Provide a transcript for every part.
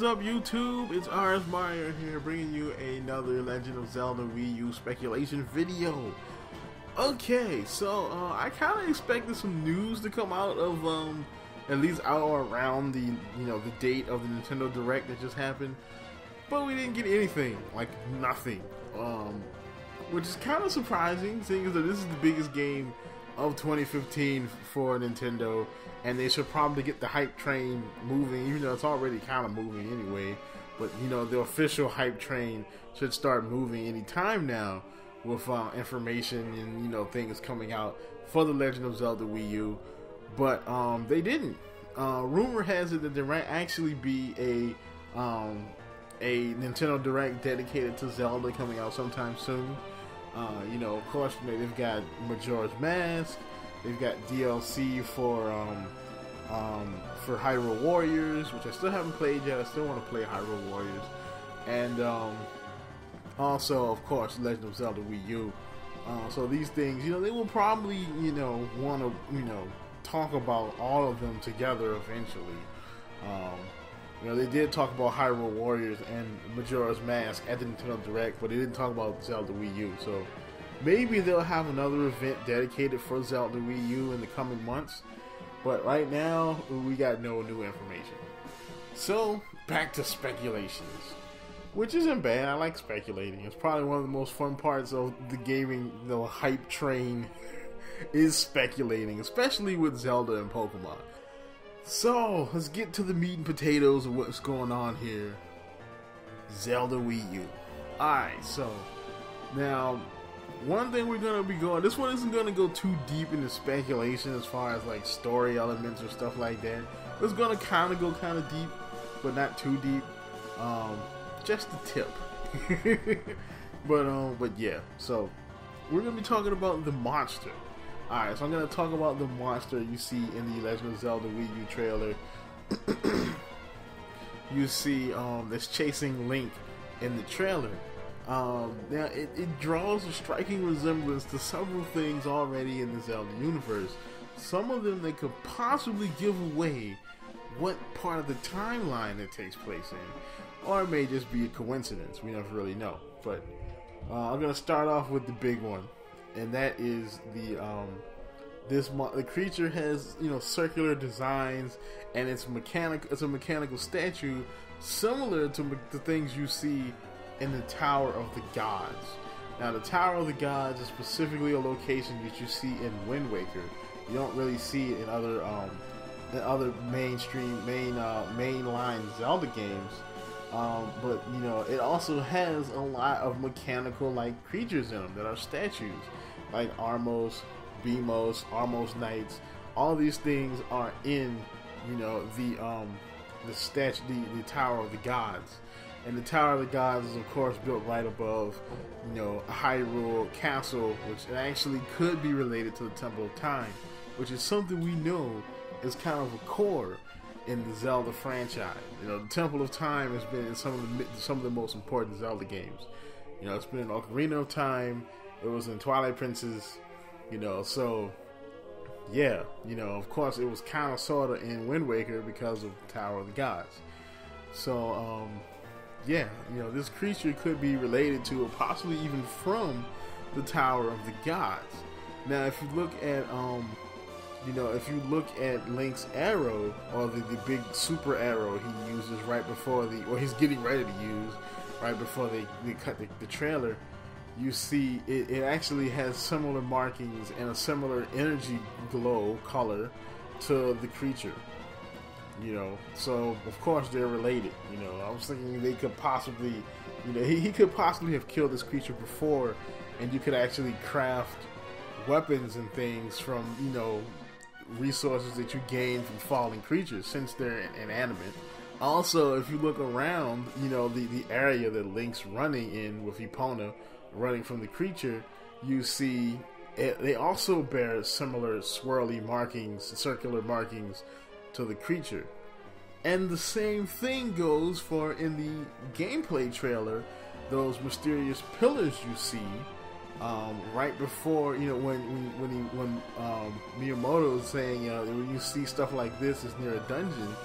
is up, YouTube? It's RSMario here, bringing you another Legend of Zelda Wii U speculation video. Okay, so I kind of expected some news to come out of at least out or around the the date of the Nintendo Direct that just happened, but we didn't get anything, like nothing, which is kind of surprising, seeing as that this is the biggest game of 2015 for Nintendo, and they should probably get the hype train moving, even though it's already kind of moving anyway. But the official hype train should start moving any time now, with information and things coming out for the Legend of Zelda Wii U. But they didn't. Rumor has it that there might actually be a Nintendo Direct dedicated to Zelda coming out sometime soon. Of course, they've got Majora's Mask, they've got DLC for Hyrule Warriors, which I still haven't played yet. I still want to play Hyrule Warriors, and also, of course, Legend of Zelda Wii U. So these things, they will probably, want to, talk about all of them together eventually. They did talk about Hyrule Warriors and Majora's Mask at the Nintendo Direct, but they didn't talk about Zelda Wii U. So maybe they'll have another event dedicated for Zelda Wii U in the coming months. But right now, we got no new information. So back to speculations, which isn't bad. I like speculating. It's probably one of the most fun parts of the gaming, the hype train, is speculating, especially with Zelda and Pokemon. So, let's get to the meat and potatoes of what's going on here. Zelda Wii U. Alright, so, now, one thing we're going to be going, this one isn't going to go too deep into speculation as far as like story elements or stuff like that. It's going to kind of go kind of deep, but not too deep. Just a tip. but yeah, so, we're going to be talking about the monster. Alright, so I'm going to talk about the monster you see in the Legend of Zelda Wii U trailer. You see that's chasing Link in the trailer. Now, it draws a striking resemblance to several things already in the Zelda universe. Some of them they could possibly give away what part of the timeline it takes place in. Or it may just be a coincidence. We never really know. But I'm going to start off with the big one. And that is the creature has circular designs, and it's mechanical. It's a mechanical statue similar to the things you see in the Tower of the Gods. Now, the Tower of the Gods is specifically a location that you see in Wind Waker. You don't really see it in other mainline Zelda games. But it also has a lot of mechanical like creatures in them that are statues, like Armos, Beamos, Armos Knights. All these things are in the Tower of the Gods, and the Tower of the Gods is of course built right above Hyrule Castle, which actually could be related to the Temple of Time, which is something we know is kind of a core in the Zelda franchise. The Temple of Time has been in some of the most important Zelda games. It's been in Ocarina of Time. It was in Twilight Princess. So yeah, of course it was kind of sorta in Wind Waker because of Tower of the Gods. So yeah, this creature could be related to, or possibly even from, the Tower of the Gods. Now, if you look at if you look at Link's arrow, or the big super arrow he uses right before or he's getting ready to use right before they cut the trailer, you see it actually has similar markings and a similar energy glow color to the creature. So of course they're related. I was thinking they could possibly, he could possibly have killed this creature before, and you could actually craft weapons and things from resources that you gain from falling creatures, since they're inanimate. Also, if you look around, the area that Link's running in with Epona, running from the creature, you see they also bear similar swirly markings, circular markings to the creature. And the same thing goes for, in the gameplay trailer, those mysterious pillars you see right before, when Miyamoto is saying, when you see stuff like this is near a dungeon,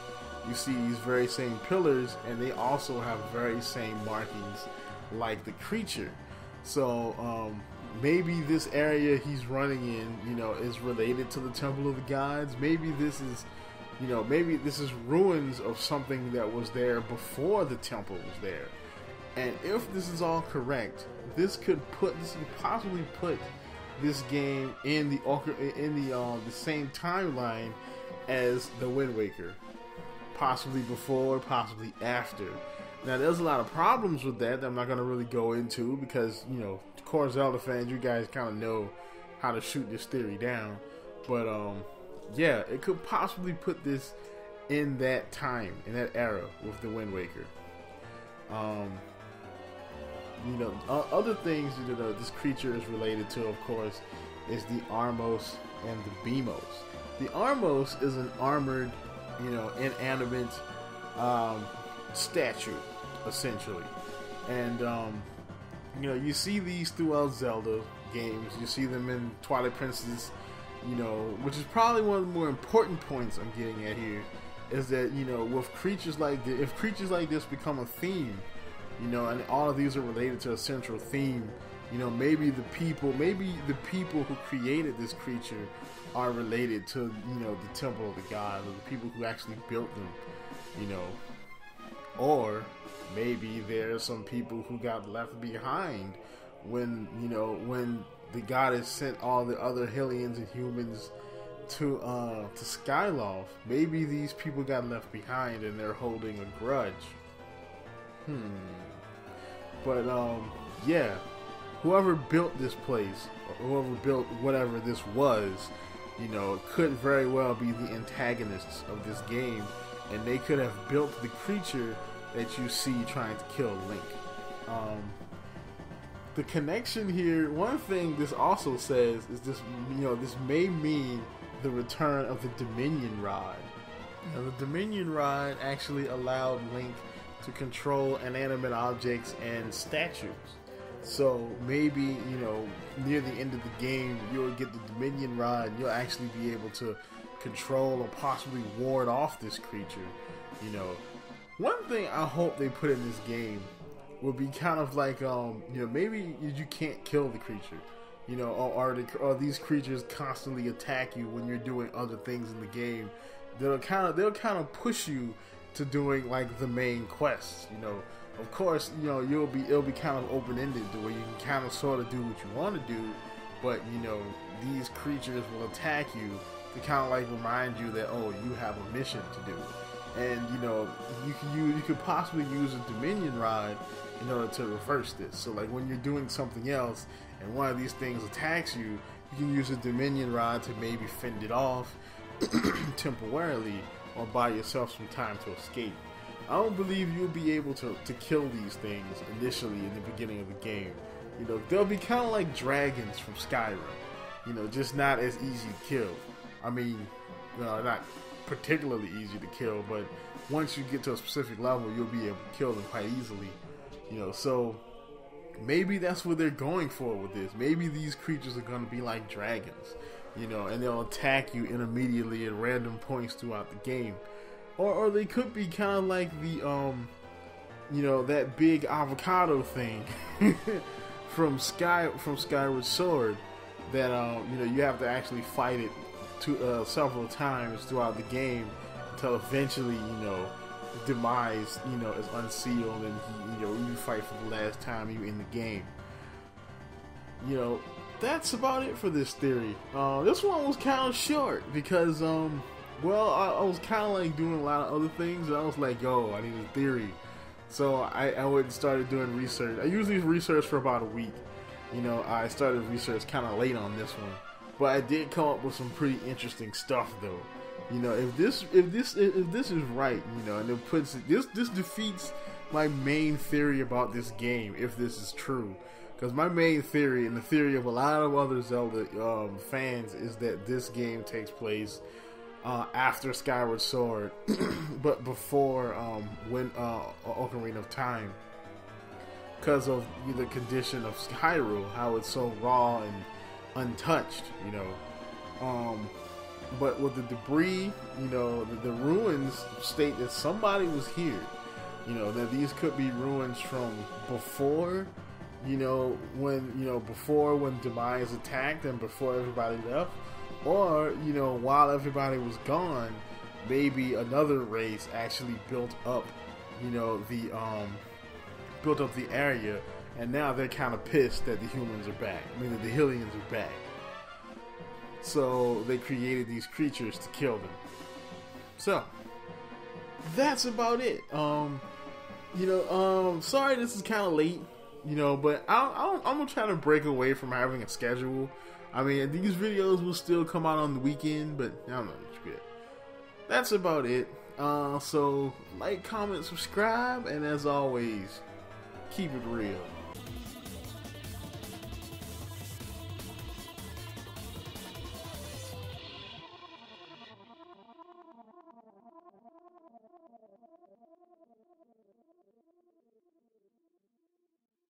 you see these very same pillars, and they also have very same markings like the creature. So maybe this area he's running in, you know, is related to the Temple of the Gods. Maybe this is, you know, maybe this is ruins of something that was there before the temple was there. And if this is all correct, this could possibly put this game in the same timeline as the Wind Waker, possibly before, possibly after. Now, there's a lot of problems with that I'm not going to really go into because, you know, core Zelda fans, you guys kind of know how to shoot this theory down. But yeah, it could possibly put this in that time, in that era with the Wind Waker. You know, other things, you know, this creature is related to, of course, is the Armos and the Beamos. The Armos is an armored, you know, inanimate statue, essentially. And, you know, you see these throughout Zelda games. You see them in Twilight Princess, you know, which is probably one of the more important points I'm getting at here, is that, you know, with creatures like this, if creatures like this become a theme, you know, and all of these are related to a central theme, you know, maybe the people who created this creature are related to, you know, the Temple of the Gods, or the people who actually built them, you know. Or maybe there are some people who got left behind when, you know, when the goddess sent all the other Hylians and humans to Skyloft. Maybe these people got left behind and they're holding a grudge. But yeah, whoever built this place, or whoever built whatever this was, you know, could very well be the antagonists of this game, and they could have built the creature that you see trying to kill Link. The connection here, one thing this also says is this, you know, this may mean the return of the Dominion Rod. Now, the Dominion Rod actually allowed Link to control inanimate objects and statues. So maybe, you know, near the end of the game, you'll get the Dominion Rod and you'll actually be able to control or possibly ward off this creature. You know, one thing I hope they put in this game would be kind of like, you know, maybe you can't kill the creature. You know, or these creatures constantly attack you when you're doing other things in the game. They'll kind of push you to doing like the main quests. You know, of course, you know, it'll be kind of open-ended to where you can kind of sort of do what you want to do, but you know, these creatures will attack you to kind of like remind you that, oh, you have a mission to do. And you know, you could possibly use a Dominion Rod in order to reverse this. So like when you're doing something else and one of these things attacks you, you can use a Dominion Rod to maybe fend it off temporarily, or buy yourself some time to escape. I don't believe you'll be able to kill these things initially in the beginning of the game. You know, they'll be kind of like dragons from Skyrim. You know, just not as easy to kill. I mean, not particularly easy to kill, but once you get to a specific level, you'll be able to kill them quite easily. You know, so maybe that's what they're going for with this. Maybe these creatures are going to be like dragons, you know, and they'll attack you immediately at random points throughout the game. Or they could be kind of like the, you know, that big avocado thing from Skyward Sword that, you know, you have to actually fight it several times throughout the game until eventually, you know, demise, you know, is unsealed and you know, you fight for the last time you in the game. You know, that's about it for this theory. This one was kind of short because, well, I was kind of like doing a lot of other things, and I was like, yo, I need a theory. So I went and started doing research. I usually research for about a week. You know, I started research kind of late on this one, but I did come up with some pretty interesting stuff, though. You know, if this is right, you know, and it puts this defeats my main theory about this game, if this is true. Because my main theory, and the theory of a lot of other Zelda fans, is that this game takes place after Skyward Sword, but before Ocarina of Time, because of the condition of Hyrule, how it's so raw and untouched, you know. but with the debris, you know, the ruins state that somebody was here. You know, that these could be ruins from before, before when Demise attacked and before everybody left, or, you know, while everybody was gone, maybe another race actually built up, you know, built up the area, and now they're kind of pissed that the humans are back. I mean, that the Hylians are back. So they created these creatures to kill them. So that's about it. Sorry this is kind of late, you know, but I'm gonna try to break away from having a schedule. I mean, these videos will still come out on the weekend, but I don't know, it's good. That's about it. So like, comment, subscribe, and as always, keep it real.